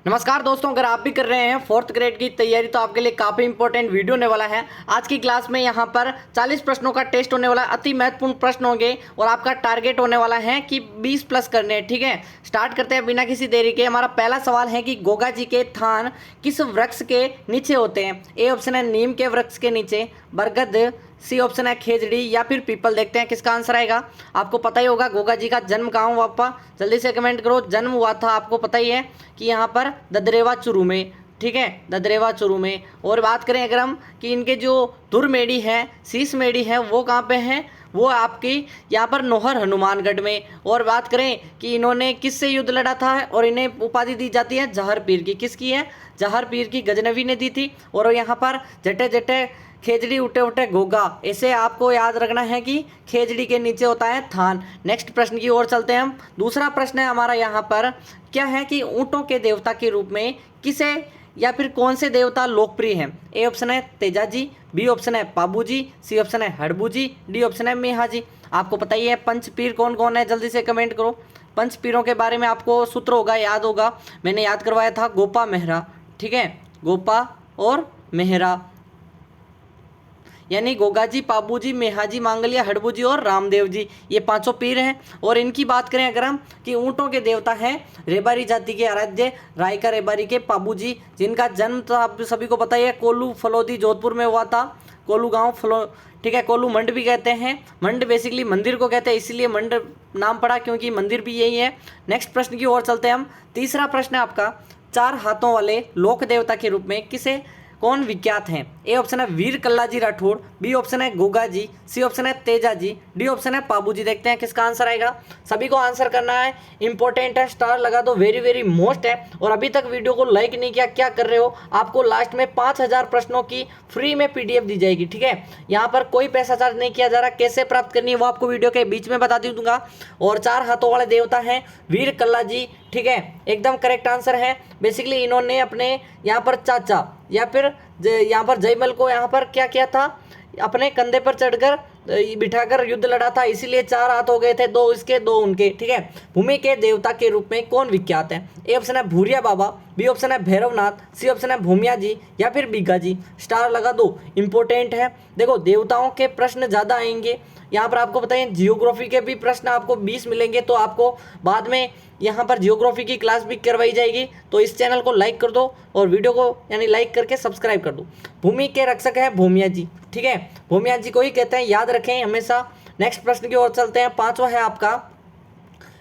नमस्कार दोस्तों, अगर आप भी कर रहे हैं फोर्थ ग्रेड की तैयारी तो आपके लिए काफ़ी इंपॉर्टेंट वीडियो होने वाला है। आज की क्लास में यहाँ पर 40 प्रश्नों का टेस्ट होने वाला है। अति महत्वपूर्ण प्रश्न होंगे और आपका टारगेट होने वाला है कि 20 प्लस करने हैं। ठीक है, स्टार्ट करते हैं बिना किसी देरी के। हमारा पहला सवाल है कि गोगा जी के थान किस वृक्ष के नीचे होते हैं। ए ऑप्शन है नीम के वृक्ष के नीचे, बरगद, सी ऑप्शन है खेजड़ी या फिर पीपल। देखते हैं किसका आंसर आएगा। आपको पता ही होगा गोगा जी का जन्म कहाँ हुआ। आपका जल्दी से कमेंट करो। जन्म हुआ था, आपको पता ही है कि यहाँ पर ददरेवा चुरू में। ठीक है, ददरेवा चुरू में। और बात करें अगर हम कि इनके जो धुरमेड़ी है, शीश मेड़ी है, वो कहाँ पे है, वो आपकी यहाँ पर नोहर हनुमानगढ़ में। और बात करें कि इन्होंने किससे युद्ध लड़ा था और इन्हें उपाधि दी जाती है जहर पीर की। किसकी है? जहर पीर की, गजनवी ने दी थी। और यहाँ पर जटे जटे खेजड़ी उठे उठे गोगा, ऐसे आपको याद रखना है कि खेजड़ी के नीचे होता है थान। नेक्स्ट प्रश्न की ओर चलते हैं हम। दूसरा प्रश्न है हमारा यहाँ पर, क्या है कि ऊँटों के देवता के रूप में किसे या फिर कौन से देवता लोकप्रिय हैं। ए ऑप्शन है तेजा जी, बी ऑप्शन है पाबू जी, सी ऑप्शन है हड़बू जी, डी ऑप्शन है मेहा जी। आपको पता ही है पंच पीर कौन कौन है, जल्दी से कमेंट करो। पंच पीरों के बारे में आपको सूत्र होगा, याद होगा, मैंने याद करवाया था, गोपा मेहरा। ठीक है, गोपा और मेहरा, यानी गोगाजी, पाबूजी, मेहाजी, मांगलिया, हड़बूजी और रामदेव जी, ये पांचों पीर हैं। और इनकी बात करें अगर हम कि ऊँटों के देवता हैं रेबारी जाति के आराध्य रायका रेबारी के पाबूजी, जिनका जन्म तो आप सभी को पता ही है कोल्लू फलोदी जोधपुर में हुआ था। कोल्लू गांव फलो, ठीक है, कोल्लू मंड भी कहते हैं। मंड बेसिकली मंदिर को कहते हैं, इसीलिए मंड नाम पड़ा क्योंकि मंदिर भी यही है। नेक्स्ट प्रश्न की ओर चलते हैं हम। तीसरा प्रश्न है आपका, चार हाथों वाले लोक देवता के रूप में किसे कौन विख्यात हैं। ए ऑप्शन है वीर कल्लाजी राठौड़, बी ऑप्शन है गोगा जी, सी ऑप्शन है तेजा जी, डी ऑप्शन है पाबू जी। देखते हैं किसका आंसर आएगा। सभी को आंसर करना है, इंपॉर्टेंट है, स्टार लगा दो, वेरी वेरी मोस्ट है। और अभी तक वीडियो को लाइक नहीं किया, क्या कर रहे हो। आपको लास्ट में 5000 प्रश्नों की फ्री में PDF दी जाएगी। ठीक है, यहाँ पर कोई पैसा चार्ज नहीं किया जा रहा। कैसे प्राप्त करनी है वो आपको वीडियो के बीच में बता दूंगा। और चार हाथों वाले देवता हैं वीर कल्लाजी। ठीक है, एकदम करेक्ट आंसर है। बेसिकली इन्होंने अपने यहाँ पर चाचा या फिर यहाँ पर जयमल को यहाँ पर क्या किया था, अपने कंधे पर चढ़कर बिठाकर युद्ध लड़ा था, इसीलिए चार हाथ हो गए थे, दो इसके दो उनके। ठीक है, भूमि के देवता के रूप में कौन विख्यात है। ए ऑप्शन है भूरिया बाबा, बी ऑप्शन है भैरवनाथ, सी ऑप्शन है भूमिया जी या फिर बीघा जी। स्टार लगा दो, इंपॉर्टेंट है। देखो देवताओं के प्रश्न ज़्यादा आएंगे यहाँ पर। आपको बताएं जियोग्राफी के भी प्रश्न आपको 20 मिलेंगे, तो आपको बाद में यहाँ पर जियोग्राफी की क्लास भी करवाई जाएगी। तो इस चैनल को लाइक कर दो और वीडियो को यानी लाइक करके सब्सक्राइब कर दो। भूमि के रक्षक है भूमिया जी। ठीक है, भूमिया जी को ही कहते हैं, याद रखें हमेशा। नेक्स्ट प्रश्न की ओर चलते हैं। पांचवा है आपका,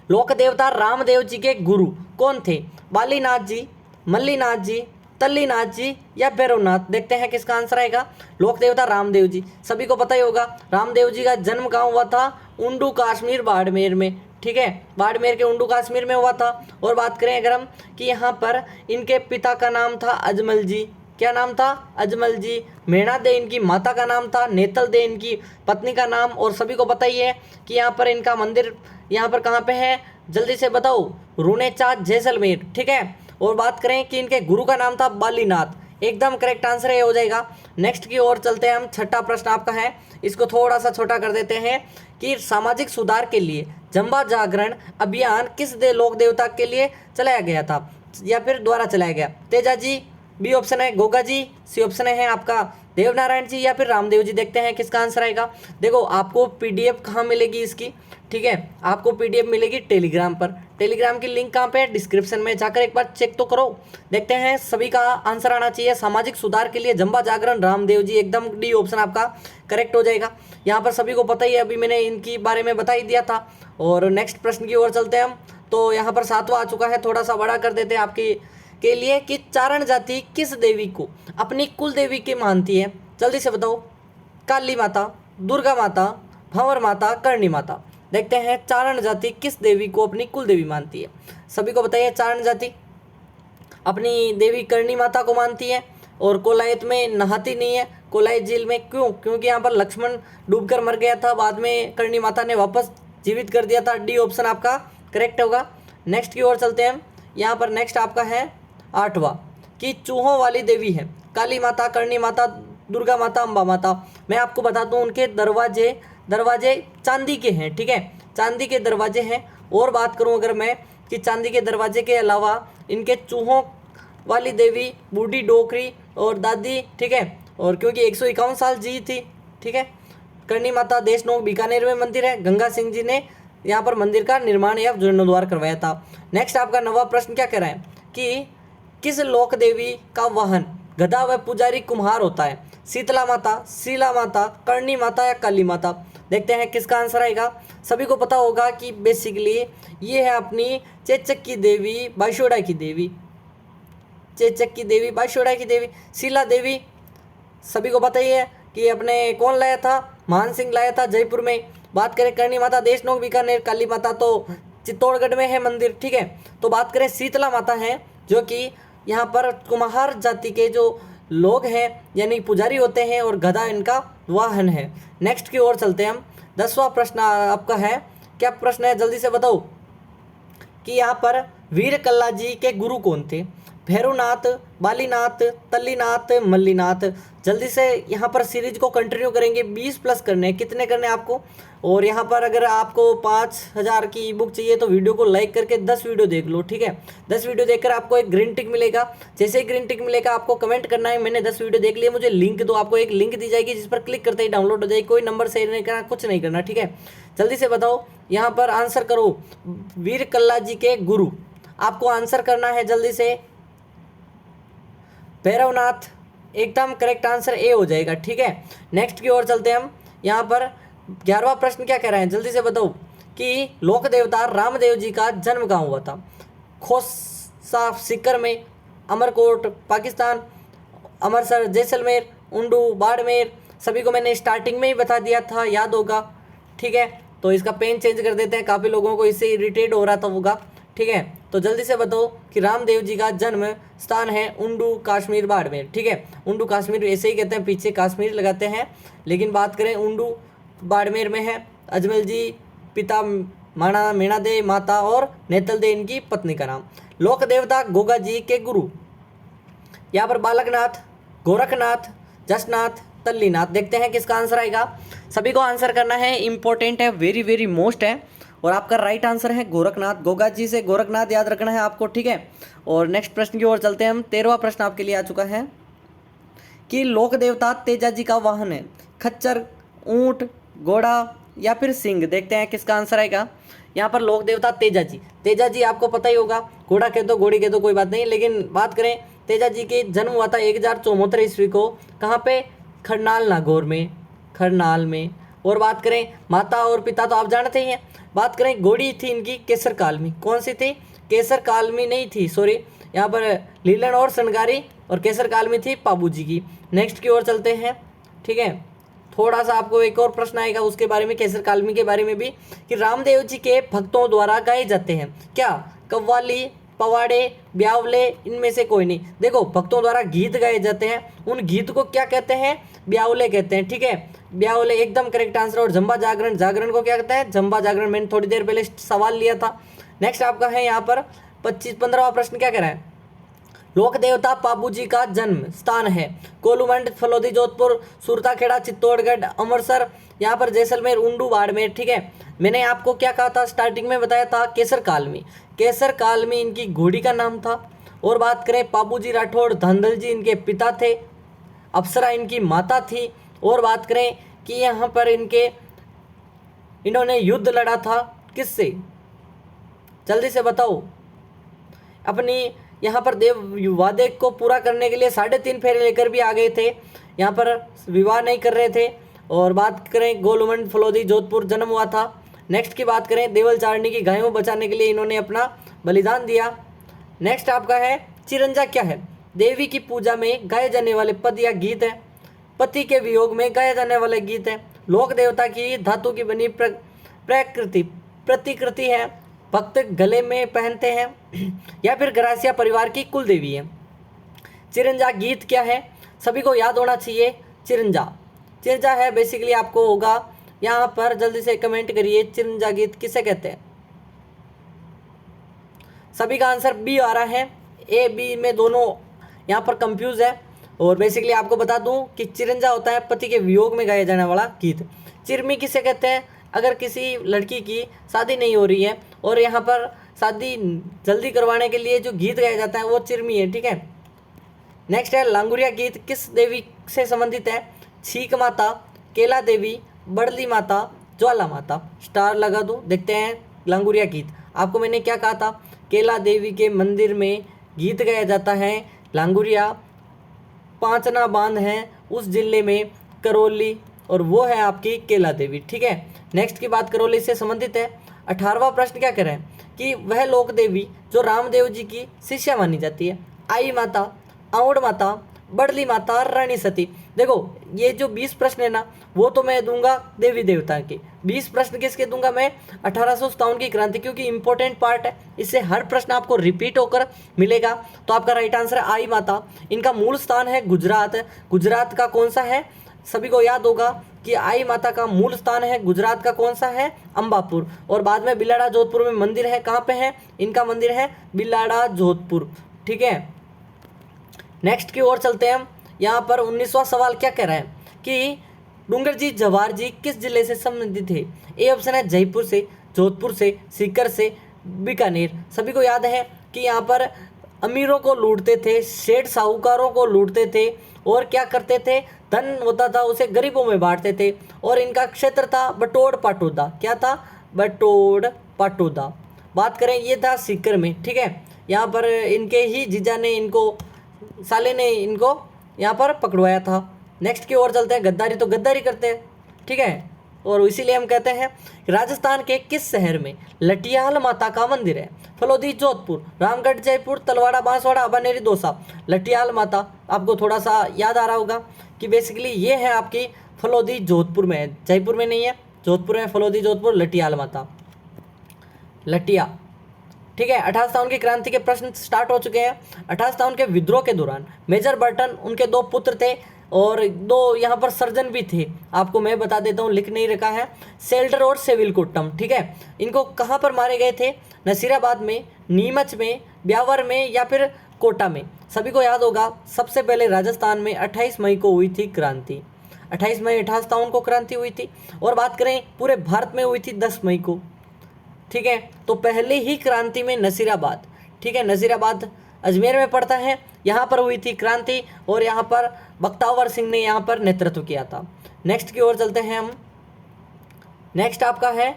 लोक देवता रामदेव जी के गुरु कौन थे। बालीनाथ जी, मल्लीनाथ जी, तल्लीनाथ जी या भैरवनाथ। देखते हैं किसका आंसर आएगा। लोक देवता रामदेव जी, सभी को पता ही होगा। रामदेव जी का जन्म कहाँ हुआ था, उंडू कश्मीर बाड़मेर में। ठीक है, बाड़मेर के उंडू कश्मीर में हुआ था। और बात करें अगर हम कि यहाँ पर इनके पिता का नाम था अजमल जी। क्या नाम था? अजमल जी। मेणा दे इनकी माता का नाम था, नेतल दे इनकी पत्नी का नाम। और सभी को पता ही है कि यहाँ पर इनका मंदिर यहाँ पर कहाँ पे है, जल्दी से बताओ, रूनेचाद जैसलमेर। ठीक है, और बात करें कि इनके गुरु का नाम था बालीनाथ। एकदम करेक्ट आंसर ये हो जाएगा। नेक्स्ट की ओर चलते हैं हम। छठा प्रश्न आपका है, इसको थोड़ा सा छोटा कर देते हैं कि सामाजिक सुधार के लिए जंबा जागरण अभियान किस लोक देवता के लिए चलाया गया था या फिर द्वारा चलाया गया। तेजा जी, बी ऑप्शन है गोगा जी, सी ऑप्शन है आपका देवनारायण जी या फिर रामदेव जी। देखते हैं किसका आंसर आएगा। देखो आपको PDF कहाँ मिलेगी इसकी। ठीक है, आपको PDF मिलेगी टेलीग्राम पर। टेलीग्राम की लिंक कहाँ पे है, डिस्क्रिप्शन में जाकर एक बार चेक तो करो। देखते हैं सभी का आंसर आना चाहिए। सामाजिक सुधार के लिए जंबा जागरण रामदेव जी, एकदम डी ऑप्शन आपका करेक्ट हो जाएगा। यहाँ पर सभी को पता ही है, अभी मैंने इनकी बारे में बता ही दिया था। और नेक्स्ट प्रश्न की ओर चलते हैं हम। तो यहाँ पर सातवां आ चुका है, थोड़ा सा बड़ा कर देते हैं आपकी के लिए कि चारण जाति किस देवी को अपनी कुल देवी की मानती है। जल्दी से बताओ। काली माता, दुर्गा माता, भंवर माता, करणी माता। देखते हैं चारण जाति किस देवी को अपनी कुल देवी मानती है। सभी को बताइए, चारण जाति अपनी देवी करणी माता को मानती है और कोलायत में नहाती नहीं है। कोलायत झील में क्यों? क्योंकि यहाँ पर लक्ष्मण डूबकर मर गया था, बाद में करणी माता ने वापस जीवित कर दिया था। डी ऑप्शन आपका करेक्ट होगा। नेक्स्ट की ओर चलते हैं हम। यहाँ पर नेक्स्ट आपका है आठवां कि चूहों वाली देवी है काली माता, करणी माता, दुर्गा माता, अम्बा माता। मैं आपको बता दूं उनके दरवाजे चांदी के हैं। ठीक है, चांदी के दरवाजे हैं। और बात करूं अगर मैं कि चांदी के दरवाजे के अलावा इनके चूहों वाली देवी, बूढ़ी डोकरी और दादी, ठीक है, और क्योंकि 151 साल जी थी, ठीक है। करणी माता देशनोक बीकानेर में मंदिर है। गंगा सिंह जी ने यहाँ पर मंदिर का निर्माण या जीर्णोद्धार करवाया था। नेक्स्ट आपका नवा प्रश्न क्या कह रहा है कि किस लोक देवी का वाहन गधा व पुजारी कुम्हार होता है? शीतला माता, शीला माता, करणी माता या काली माता? देखते हैं किसका आंसर आएगा। सभी को पता होगा कि बेसिकली ये है अपनी चेचक की देवी, बाशोड़ा की देवी, चेचक की देवी, बाशोड़ा की देवी। शीला देवी सभी को पता ही है कि अपने कौन लाया था, मान सिंह लाया था जयपुर में। बात करें करणी माता देशनोक बीकानेर, काली माता तो चित्तौड़गढ़ में है मंदिर, ठीक है। तो बात करें शीतला माता है जो कि यहाँ पर कुम्हार जाति के जो लोग हैं यानी पुजारी होते हैं और गधा इनका वाहन है। नेक्स्ट की ओर चलते हैं हम। 10वां प्रश्न आपका है, क्या प्रश्न है जल्दी से बताओ कि यहाँ पर वीर कल्ला जी के गुरु कौन थे? भैरवनाथ, बालीनाथ, तल्लीनाथ, मल्लीनाथ? जल्दी से यहाँ पर सीरीज को कंटिन्यू करेंगे। 20 प्लस करने हैं, कितने करने हैं आपको? और यहाँ पर अगर आपको 5000 की ई बुक चाहिए तो वीडियो को लाइक करके 10 वीडियो देख लो, ठीक है। 10 वीडियो देखकर आपको एक ग्रीन टिक मिलेगा। जैसे ही ग्रीन टिक मिलेगा आपको कमेंट करना है मैंने 10 वीडियो देख लिया, मुझे लिंक दो। आपको एक लिंक दी जाएगी जिस पर क्लिक करते ही डाउनलोड हो जाएगी। कोई नंबर शेयर नहीं करना, कुछ नहीं करना, ठीक है। जल्दी से बताओ, यहाँ पर आंसर करो। वीर कल्ला जी के गुरु आपको आंसर करना है जल्दी से। भैरवनाथ एकदम करेक्ट आंसर ए हो जाएगा, ठीक है। नेक्स्ट की ओर चलते हैं हम। यहाँ पर 11वां प्रश्न क्या कह रहे हैं जल्दी से बताओ कि लोक देवता रामदेव जी का जन्म कहाँ हुआ था? खोसा सीकर में, अमरकोट पाकिस्तान, अमृतसर जैसलमेर, उंडू बाड़मेर? सभी को मैंने स्टार्टिंग में ही बता दिया था, याद होगा, ठीक है। तो इसका पेन चेंज कर देते हैं, काफ़ी लोगों को इससे इरिटेट हो रहा था होगा, ठीक है। तो जल्दी से बताओ कि रामदेव जी का जन्म स्थान है उंडू कश्मीर बाड़मेर, ठीक है। उंडू कश्मीर ऐसे ही कहते हैं, पीछे कश्मीर लगाते हैं, लेकिन बात करें उंडू बाड़मेर में है। अजमल जी पिता माणा मीणा दे, माता और नेतल दे इनकी पत्नी का नाम। लोक देवता गोगा जी के गुरु यहाँ पर बालकनाथ, गोरखनाथ, जसनाथ, तल्लीनाथ? देखते हैं किसका आंसर आएगा। सभी को आंसर करना है, इंपॉर्टेंट है, वेरी वेरी मोस्ट है। और आपका राइट आंसर है गोरखनाथ। गोगा जी से गोरखनाथ याद रखना है आपको, ठीक है। और नेक्स्ट प्रश्न की ओर चलते हैं हम। 13वां प्रश्न आपके लिए आ चुका है कि लोक देवता तेजा जी का वाहन है खच्चर, ऊंट, घोड़ा या फिर सिंह? देखते हैं किसका आंसर आएगा। यहाँ पर लोक देवता तेजा जी, तेजा जी आपको पता ही होगा, घोड़ा कह दो घोड़ी कह दो कोई बात नहीं, लेकिन बात करें तेजा जी के जन्म हुआ था 1074 ईस्वी को। कहाँ पे? खरनाल नागौर में, खरनाल में। और बात करें माता और पिता तो आप जानते ही हैं। बात करें घोड़ी थी इनकी केसर कालमी, कौन सी थी? केसर कालमी नहीं थी, सॉरी, यहाँ पर लीलन और सनगारी, और केसर कालमी थी पाबू जी की। नेक्स्ट की ओर चलते हैं, ठीक है। थोड़ा सा आपको एक और प्रश्न आएगा उसके बारे में, केसर कालमी के बारे में भी, कि रामदेव जी के भक्तों द्वारा गाए जाते हैं क्या? कव्वाली, पवाड़े, ब्यावले? इनमें से कोई नहीं। देखो भक्तों द्वारा गीत गाए जाते हैं, उन गीत को क्या कहते हैं? ब्यावले कहते हैं, ठीक है। ब्यावले एकदम करेक्ट आंसर। और जंबा जागरण, जागरण को क्या कहते हैं? जंबा जागरण। मैंने थोड़ी देर पहले सवाल लिया था। नेक्स्ट आपका है यहाँ पर 15वां प्रश्न क्या कह रहा है? लोक देवता पाबू जी का जन्म स्थान है कोलूमंड, फलोदी, जोधपुर, सुरताखेड़ा, चित्तौड़गढ़, अमृतसर, यहाँ पर जैसलमेर, उंडू बाड़मेर, ठीक है। मैंने आपको क्या कहा था स्टार्टिंग में, बताया था केसर कालमी। केसर कालमी इनकी घोड़ी का नाम था। और बात करें पाबू जी राठौड़ धंधल जी इनके पिता थे, अप्सरा इनकी माता थी। और बात करें कि यहाँ पर इन्होंने युद्ध लड़ा था किससे? जल्दी से बताओ। अपनी यहाँ पर देव वादे को पूरा करने के लिए 3.5 फेरे लेकर भी आ गए थे, यहाँ पर विवाह नहीं कर रहे थे। और बात करें गोलुमंड फलोदी, जोधपुर जन्म हुआ था। नेक्स्ट की बात करें देवल चारणी की गायों बचाने के लिए इन्होंने अपना बलिदान दिया। नेक्स्ट आपका है चिरंजा क्या है? देवी की पूजा में गाए जाने वाले पद या गीत है, पति के वियोग में गाए जाने वाले गीत है, लोक देवता की धातु की बनी प्रतिकृति है, भक्त गले में पहनते हैं, या फिर गरासिया परिवार की कुल देवी है। चिरंजा गीत क्या है? सभी को याद होना चाहिए। चिरंजा है बेसिकली आपको होगा यहाँ पर, जल्दी से कमेंट करिए चिरंजा गीत किसे कहते हैं। सभी का आंसर बी आ रहा है, ए बी में दोनों यहाँ पर कंफ्यूज है। और बेसिकली आपको बता दूं कि चिरंजा होता है पति के वियोग में गाया जाने वाला गीत। चिरमी किसे कहते हैं? अगर किसी लड़की की शादी नहीं हो रही है और यहाँ पर शादी जल्दी करवाने के लिए जो गीत गाया जाता है वो चिरमी है, ठीक है। नेक्स्ट है लांगुरिया गीत किस देवी से संबंधित है? छीक माता, केला देवी, बड़ली माता, ज्वाला माता। स्टार लगा दो, देखते हैं लांगुरिया गीत। आपको मैंने क्या कहा था? केला देवी के मंदिर में गीत गाया जाता है। लांगुरिया पांचना बांध है उस जिले में करौली, और वो है आपकी केला देवी। ठीक है, नेक्स्ट की बात करौली से संबंधित है। 18वां प्रश्न क्या कह रहा है कि वह लोक देवी जो रामदेव जी की शिष्या मानी जाती है? आई माता, औड़ माता, बड़ली माता, रानी सती। देखो ये जो 20 प्रश्न है ना, वो तो मैं दूंगा देवी देवता के। 20 प्रश्न किसके दूंगा मैं? 1857 की क्रांति, क्योंकि इंपॉर्टेंट पार्ट है, इससे हर प्रश्न आपको रिपीट होकर मिलेगा। तो आपका राइट आंसर है आई माता। इनका मूल स्थान है गुजरात। गुजरात का कौन सा है? सभी को याद होगा कि आई माता का मूल स्थान है गुजरात का कौन सा है? अंबापुर। और बाद में बिलाड़ा जोधपुर में मंदिर है। कहाँ पे है इनका मंदिर? है बिलाड़ा जोधपुर। ठीक है, नेक्स्ट की ओर चलते हैं हम। यहाँ पर 19वां सवाल क्या कह रहा है कि डूंगर जी जवाहर जी किस जिले से संबंधित थे? ए ऑप्शन है जयपुर से, जोधपुर से, सीकर से, बीकानेर। सभी को याद है कि यहाँ पर अमीरों को लूटते थे, सेठ साहूकारों को लूटते थे, और क्या करते थे? धन होता था उसे गरीबों में बांटते थे। और इनका क्षेत्र था बटोड़ पाटौदा। क्या था? बटोड़ पाटौदा। बात करें ये था सीकर में। ठीक है, यहाँ पर इनके ही जीजा ने इनको, साले ने इनको यहाँ पर पकड़वाया था। नेक्स्ट की ओर चलते हैं। गद्दारी तो गद्दारी करते हैं। ठीक है, और इसीलिए हम कहते हैं राजस्थान के किस शहर में लटियाल माता का मंदिर है? फलोदी जोधपुर, रामगढ़ जयपुर, तलवाड़ा बांसवाड़ा, अबानेरी दौसा। लटियाल माता आपको थोड़ा सा याद आ रहा होगा कि बेसिकली ये है आपकी फलोदी जोधपुर में है, जयपुर में नहीं है, जोधपुर में। फलोदी जोधपुर, लटियाल माता, लटिया। ठीक है, 1857 की क्रांति के प्रश्न स्टार्ट हो चुके हैं। 1857 के विद्रोह के दौरान मेजर बर्टन, उनके 2 पुत्र थे और 2 यहाँ पर सर्जन भी थे। आपको मैं बता देता हूँ, लिख नहीं रखा है, सेल्टर और सेविल कोट्टम। ठीक है, इनको कहाँ पर मारे गए थे? नसीराबाद में, नीमच में, ब्यावर में, या फिर कोटा में। सभी को याद होगा सबसे पहले राजस्थान में 28 मई को हुई थी क्रांति। 28 मई 1857 को क्रांति हुई थी। और बात करें पूरे भारत में हुई थी 10 मई को। ठीक है, तो पहले ही क्रांति में नसीराबाद, ठीक है, नसीराबाद अजमेर में पड़ता है, यहाँ पर हुई थी क्रांति, और यहाँ पर बख्तावर सिंह ने यहाँ पर नेतृत्व किया था। नेक्स्ट की ओर चलते हैं हम। नेक्स्ट आपका है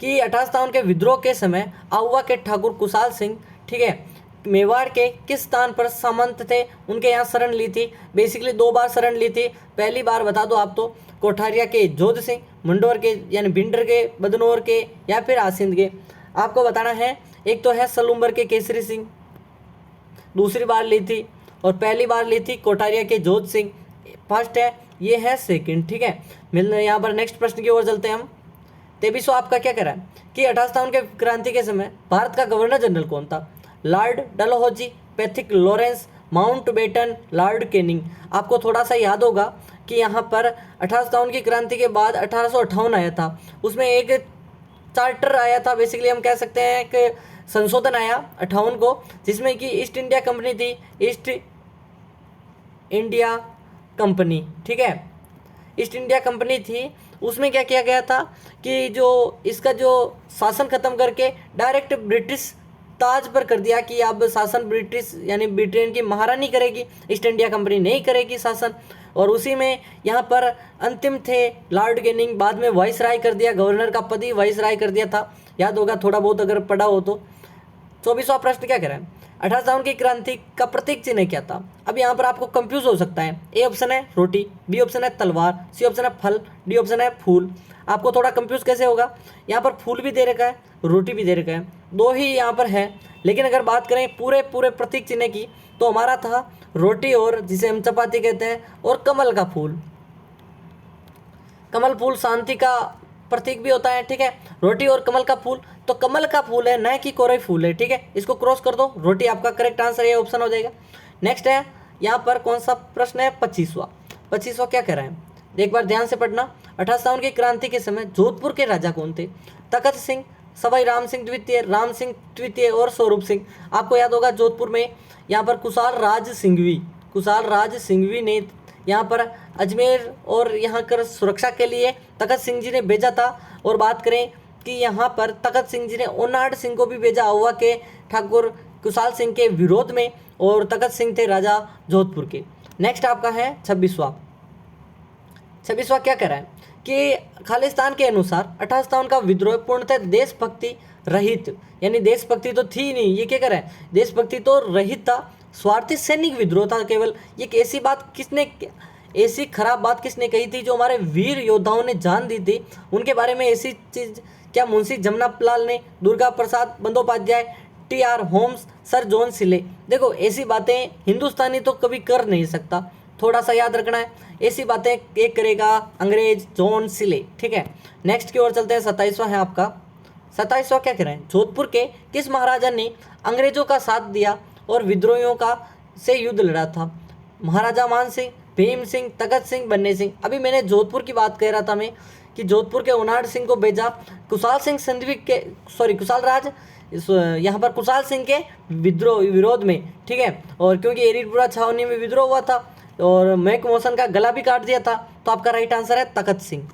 कि 1857 के विद्रोह के समय आहुआ के ठाकुर कुशाल सिंह, ठीक है, मेवाड़ के किस स्थान पर सामंत थे? उनके यहाँ शरण ली थी। बेसिकली 2 बार शरण ली थी। पहली बार बता दो आप तो, कोठारिया के जोध सिंह, मंडोर के यानी भिंडर के, बदनौर के, या फिर आसिंद के। आपको बताना है, एक तो है सलूम्बर के केसरी सिंह, दूसरी बार ली थी, और पहली बार ली थी कोठारिया के जोध सिंह, फर्स्ट है, ये है सेकंड। ठीक है, मिल यहाँ पर नेक्स्ट प्रश्न की ओर चलते हैं हम। 2300 आपका क्या कह रहा है कि 1857 के क्रांति के समय भारत का गवर्नर जनरल कौन था? Lord Dalhousie, Pethick Lawrence, Mountbatten, Lord Canning. आपको थोड़ा सा याद होगा कि यहाँ पर 1857 की क्रांति के बाद 1858 आया था, उसमें एक चार्टर आया था, बेसिकली हम कह सकते हैं कि संशोधन आया 58 को, जिसमें कि ईस्ट इंडिया कंपनी थी, ईस्ट इंडिया कंपनी। ठीक है, ईस्ट इंडिया कंपनी थी। उसमें क्या किया गया था कि जो इसका जो शासन खत्म करके डायरेक्ट ब्रिटिश ताज पर कर दिया कि अब शासन ब्रिटिश यानी ब्रिटेन की महारानी करेगी, ईस्ट इंडिया कंपनी नहीं करेगी शासन। और उसी में यहाँ पर अंतिम थे लॉर्ड कैनिंग, बाद में वाइस राय कर दिया, गवर्नर का पद ही वाइस राय कर दिया था, याद होगा थोड़ा बहुत अगर पढ़ा हो तो। 24वां प्रश्न क्या कह रहा है? 1857 की क्रांति का प्रतीक चिन्ह क्या था? अब यहाँ पर आपको कंफ्यूज हो सकता है। ए ऑप्शन है रोटी, बी ऑप्शन है तलवार, सी ऑप्शन है फल, डी ऑप्शन है फूल। आपको थोड़ा कंफ्यूज कैसे होगा? यहाँ पर फूल भी दे रखा है, रोटी भी दे रखा है, 2 ही यहाँ पर है। लेकिन अगर बात करें पूरे प्रतीक चिन्ह की, तो हमारा था रोटी, और जिसे हम चपाती कहते हैं, और कमल का फूल। कमल फूल शांति का प्रतीक भी होता है। ठीक है, रोटी और कमल का फूल, तो कमल का फूल है, न कि कोरई फूल है। ठीक है, इसको क्रॉस कर दो, रोटी आपका करेक्ट आंसर, ये ऑप्शन हो जाएगा। नेक्स्ट है यहाँ पर कौन सा प्रश्न है? 25वां क्या कह रहा है? एक बार ध्यान से पढ़ना। 1857 की क्रांति के समय जोधपुर के राजा कौन थे? तखत सिंह, सवाई राम सिंह द्वितीय, राम सिंह तृतीय, और स्वरूप सिंह। आपको याद होगा जोधपुर में यहाँ पर कुशाल राज सिंघवी ने यहाँ पर अजमेर और यहाँ कर सुरक्षा के लिए तखत सिंह जी ने भेजा था। और बात करें कि यहाँ पर तखत सिंह जी ने ओनाड सिंह को भी भेजा, हुआ के ठाकुर कुशाल सिंह के विरोध में और तखत सिंह थे राजा जोधपुर के। नेक्स्ट आपका है 26वां क्या कह रहा है कि खालिस्तान के अनुसार 1857 का विद्रोह पूर्णतः देशभक्ति रहित, यानी देशभक्ति तो थी नहीं, ये क्या कह रहा है, देशभक्ति तो रहित था, स्वार्थी सैनिक विद्रोह था केवल। ये ऐसी बात किसने, ऐसी खराब बात किसने कही थी, जो हमारे वीर योद्धाओं ने जान दी थी उनके बारे में ऐसी चीज क्या मुंशी जमनालाल ने, Durga Prasad Bandopadhyay, T R. Holmes, sir John Seeley. देखो ऐसी बातें हिंदुस्तानी तो कभी कर नहीं सकता, थोड़ा सा याद रखना है। ऐसी बातें एक करेगा अंग्रेज जॉन सिले, ठीक है। नेक्स्ट की ओर चलते हैं, 27वां है आपका। 27वां क्या कह रहे हैं, जोधपुर के किस महाराजा ने अंग्रेजों का साथ दिया और विद्रोहियों का से युद्ध लड़ा था? महाराजा मान सिंह, भीम सिंह, तखत सिंह, बन्ने सिंह। अभी मैंने जोधपुर की बात कह रहा था मैं कि जोधपुर के उनाड़ सिंह को भेजा कुशाल सिंह संधवी के, सॉरी कुशाल राज, यहाँ पर कुशाल सिंह के विरोध में, ठीक है। और क्योंकि एरीपुरा छावनी में विद्रोह हुआ था और मैक मोहसन का गला भी काट दिया था, तो आपका राइट आंसर है तखत सिंह,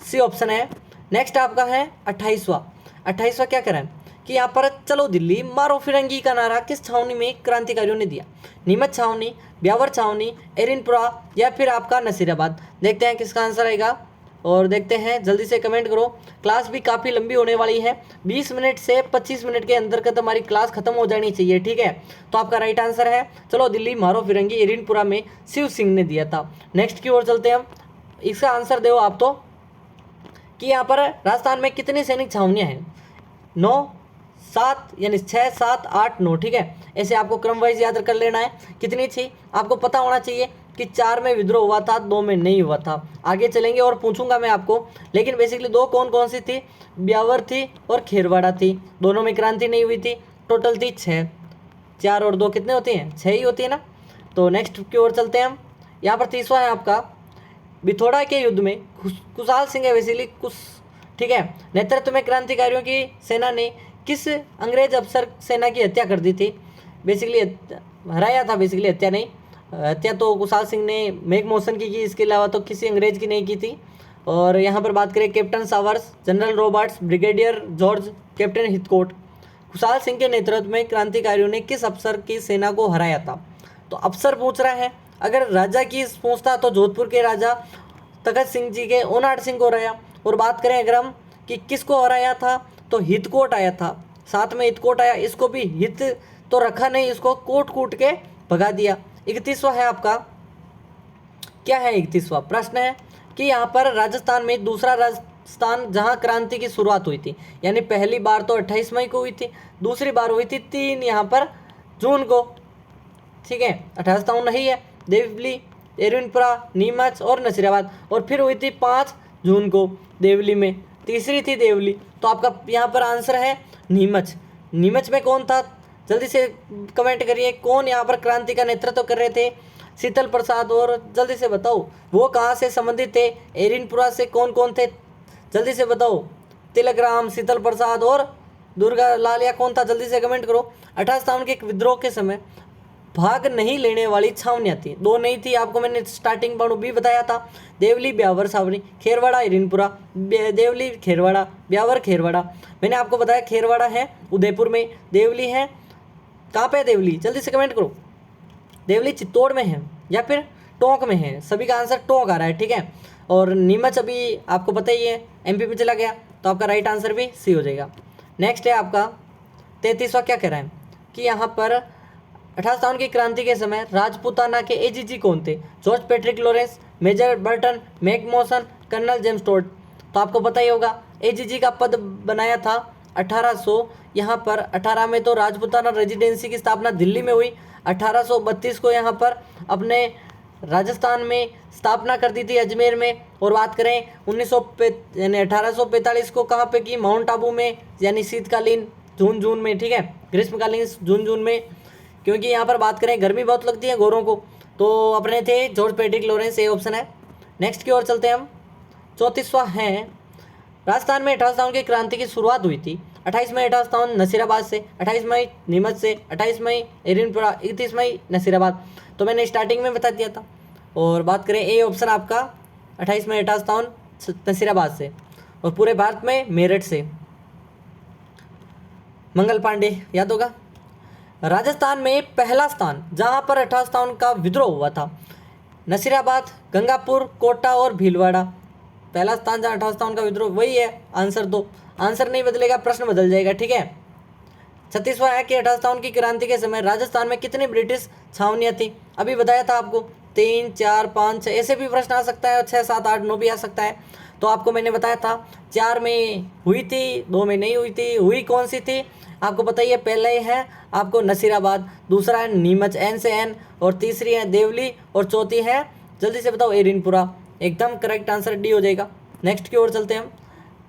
सी ऑप्शन है। नेक्स्ट आपका है 28वां क्या कह रहा है कि यहाँ पर चलो दिल्ली मारो फिरंगी का नारा किस छावनी में क्रांतिकारियों ने दिया? नीमच छावनी, ब्यावर छावनी, एरिनपुरा या फिर आपका नसीराबाद। देखते हैं किसका आंसर आएगा और देखते हैं, जल्दी से कमेंट करो। क्लास भी काफ़ी लंबी होने वाली है, 20 मिनट से 25 मिनट के अंदर का हमारी क्लास खत्म हो जानी चाहिए, ठीक है। तो आपका राइट आंसर है चलो दिल्ली मारो फिरंगी एरिनपुरा में शिव सिंह ने दिया था। नेक्स्ट की ओर चलते हैं हम, इसका आंसर दो आप तो कि यहाँ पर राजस्थान में कितनी सैनिक छावनियाँ हैं? 9, 7, यानी 6, 7, 8, 9, ठीक है। ऐसे आपको क्रम वाइज याद कर लेना है। कितनी थी आपको पता होना चाहिए कि 4 में विद्रोह हुआ था, 2 में नहीं हुआ था। आगे चलेंगे और पूछूंगा मैं आपको, लेकिन बेसिकली 2 कौन कौन सी थी? ब्यावर थी और खेरवाड़ा थी, दोनों में क्रांति नहीं हुई थी। टोटल थी 6, 4 और 2 कितने होती हैं? 6 ही होती है ना। तो नेक्स्ट की ओर चलते हैं हम, यहाँ पर 30वां है आपका। बिथोड़ा के युद्ध में कुशाल सिंह है बेसिकली कुछ, ठीक है, नेतृत्व में क्रांतिकारियों की सेना ने किस अंग्रेज अफसर सेना की हत्या कर दी थी? बेसिकली हराया था, बेसिकली हत्या नहीं, हत्या तो कुशाल सिंह ने मेक मोहसन की इसके अलावा तो किसी अंग्रेज की नहीं की थी। और यहाँ पर बात करें captain Sowers, general Roberts, brigadier George, captain Heathcote. Kushal Singh के नेतृत्व में क्रांतिकारियों ने किस अफसर की सेना को हराया था? तो अफसर पूछ रहा है, अगर राजा की पूछता तो जोधपुर के राजा तखत सिंह जी के ओनाड सिंह को हराया। और बात करें अगर हम कि किसको हराया था, तो हितकोट आया था, साथ में हितकोट आया, इसको भी हित तो रखा नहीं, इसको कोट कूट के भगा दिया। 31वां है आपका, क्या है 31वां प्रश्न है कि यहाँ पर राजस्थान में दूसरा राजस्थान जहाँ क्रांति की शुरुआत हुई थी, यानी पहली बार तो 28 मई को हुई थी, दूसरी बार हुई थी 3 यहाँ पर जून को, ठीक है। 28 नहीं है, देवली, एरिनपुरा, नीमच और नसीराबाद, और फिर हुई थी 5 जून को देवली में, तीसरी थी देवली। तो आपका यहाँ पर आंसर है नीमच। नीमच में कौन था? जल्दी से कमेंट करिए, कौन यहाँ पर क्रांति का नेतृत्व कर रहे थे? शीतल प्रसाद। और जल्दी से बताओ वो कहाँ से संबंधित थे? एरिनपुरा से कौन कौन थे? जल्दी से बताओ, तिलक राम, शीतल प्रसाद और दुर्गा लाल, या कौन था? जल्दी से कमेंट करो। 28 के विद्रोह के समय भाग नहीं लेने वाली छावनियाँ थी, 2 नहीं थी, आपको मैंने स्टार्टिंग पर भी बताया था। देवली, ब्यावर छावनी, खेरवाड़ा, एरिनपुरा, देवली, खेरवाड़ा, ब्यावर, खेरवाड़ा। मैंने आपको बताया खेरवाड़ा है उदयपुर में, देवली है कहाँ पे? देवली, जल्दी से कमेंट करो। देवली चित्तौड़ में है या फिर टोंक में है? सभी का आंसर टोंक आ रहा है, ठीक है। और नीमच अभी आपको पता ही है एमपी में चला गया, तो आपका राइट आंसर भी सी हो जाएगा। नेक्स्ट है आपका 33वां, क्या कह रहा है कि यहाँ पर 1857 की क्रांति के समय राजपूताना के एजीजी कौन थे? George Patrick Lawrence, Major Burton, मैक मोहसन, कर्नल जेम्स टोड। तो आपको पता ही होगा एजीजी का पद बनाया था 1800, यहाँ पर 18 में तो राजपूताना रेजिडेंसी की स्थापना दिल्ली में हुई, 1832 को यहाँ पर अपने राजस्थान में स्थापना कर दी थी अजमेर में। और बात करें 1845 को कहाँ पे की? माउंट आबू में, यानी शीतकालीन जून में, ठीक है, ग्रीष्मकालीन जून में, क्योंकि यहाँ पर बात करें गर्मी बहुत लगती है गोरों को, तो अपने थे जॉर्ज पैट्रिक लॉरेंस, ये ऑप्शन है। नेक्स्ट की ओर चलते हैं हम, 34वां है, राजस्थान में 1857 की क्रांति की शुरुआत हुई थी 28 मई 1857 नसीराबाद से, 28 मई नीमच से, 28 मई एरिनपुरा, 31 मई नसीराबाद। तो मैंने स्टार्टिंग में बता दिया था। और बात करें ए ऑप्शन आपका 28 मई 1857 नसीराबाद से, और पूरे भारत में मेरठ से। मंगल पांडे याद होगा। राजस्थान में पहला स्थान जहां पर 1857 का विद्रोह हुआ था, नसीराबाद, गंगापुर, कोटा और भीलवाड़ा। पहला स्थान जहां 1857 का विद्रोह, वही है आंसर। दो आंसर नहीं बदलेगा, प्रश्न बदल जाएगा, ठीक है। 36वां है कि 1857 की क्रांति के समय राजस्थान में कितनी ब्रिटिश छावनियां थी? अभी बताया था आपको, 3, 4, 5, 6, ऐसे भी प्रश्न आ सकता है, 6, 7, 8, 9 भी आ सकता है। तो आपको मैंने बताया था 4 में हुई थी, 2 में नहीं हुई थी। हुई कौन सी थी आपको पता ही है। पहला ही है आपको नसीराबाद, दूसरा है नीमच N से N, और तीसरी है देवली, और चौथी है, जल्दी से बताओ, एरिनपुरा। एकदम करेक्ट आंसर डी हो जाएगा। नेक्स्ट की ओर चलते हैं हम।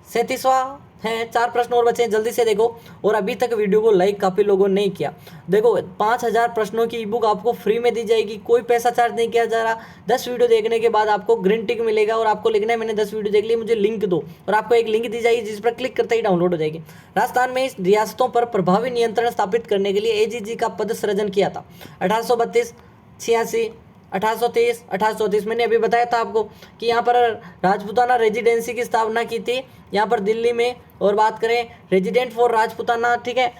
37वां है, 4 प्रश्न और बचे हैं, जल्दी से देखो। और अभी तक वीडियो को लाइक काफ़ी लोगों ने नहीं किया। देखो 5000 प्रश्नों की ई बुक आपको फ्री में दी जाएगी, कोई पैसा चार्ज नहीं किया जा रहा। 10 वीडियो देखने के बाद आपको ग्रीन टिक मिलेगा, और आपको लिखना है मैंने 10 वीडियो देख ली, मुझे लिंक दो, और आपको एक लिंक दी जाएगी जिस पर क्लिक करते ही डाउनलोड हो जाएगी। राजस्थान में इस रियासतों पर प्रभावी नियंत्रण स्थापित करने के लिए AGG का पद सृजन किया था। 1832, 86, 1830, 1834। मैंने अभी बताया था आपको कि यहाँ पर राजपूताना रेजिडेंसी की स्थापना की थी, यहाँ पर दिल्ली में। और बात करें रेजिडेंट फॉर राजपूताना, ठीक है,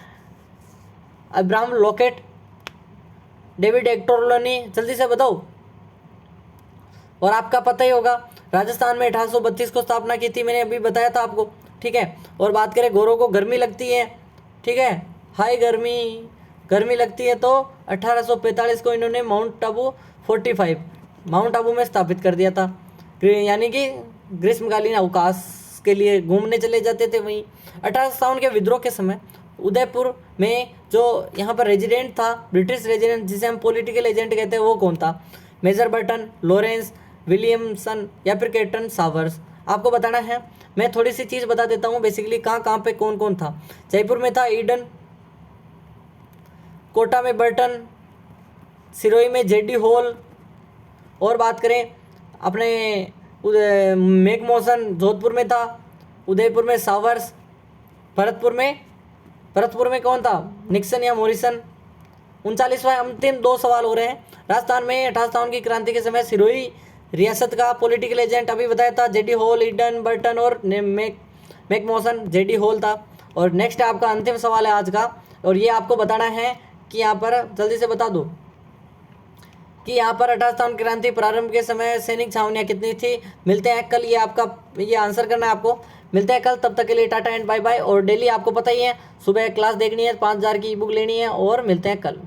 अब्राहम लॉकेट, डेविड एक्टोरलोनी, जल्दी से बताओ। और आपका पता ही होगा राजस्थान में 1832 को स्थापना की थी, मैंने अभी बताया था आपको, ठीक है। और बात करें गोरों को गर्मी लगती है, ठीक है, हाई गर्मी लगती है, तो 1845 को इन्होंने माउंट आबू 45 माउंट आबू में स्थापित कर दिया था, यानी कि ग्रीष्मकालीन अवकाश के लिए घूमने चले जाते थे वहीं। 1857 के विद्रोह के समय उदयपुर में जो यहाँ पर रेजिडेंट था, ब्रिटिश रेजिडेंट, जिसे हम पॉलिटिकल एजेंट कहते हैं, वो कौन था? मेजर बर्टन, लॉरेंस, विलियमसन, या फिर कैप्टन सावर्स। आपको बताना है। मैं थोड़ी सी चीज़ बता देता हूँ बेसिकली कहाँ पे कौन कौन था। जयपुर में था ईडन, कोटा में बर्टन, सिरोही में जेडी हॉल, और बात करें अपने मैकमोसन जोधपुर में था, उदयपुर में सावर्स, भरतपुर में कौन था? निक्सन या मॉरिसन। 39वां अंतिम 2 सवाल हो रहे हैं। राजस्थान में 1857 की क्रांति के समय सिरोही रियासत का पॉलिटिकल एजेंट अभी बताया था जेडी हॉल, ईडन, बर्टन और मैकमोसन। जेडी हॉल था। और नेक्स्ट आपका अंतिम सवाल है आज का, और ये आपको बताना है कि यहाँ पर जल्दी से बता दो कि यहाँ पर 1857 क्रांति प्रारंभ के समय सैनिक छावनियाँ कितनी थी। मिलते हैं कल, ये आंसर करना है आपको। मिलते हैं कल, तब तक के लिए टाटा एंड बाय बाय। और डेली आपको पता ही है सुबह क्लास देखनी है, 5000 की ई बुक लेनी है, और मिलते हैं कल।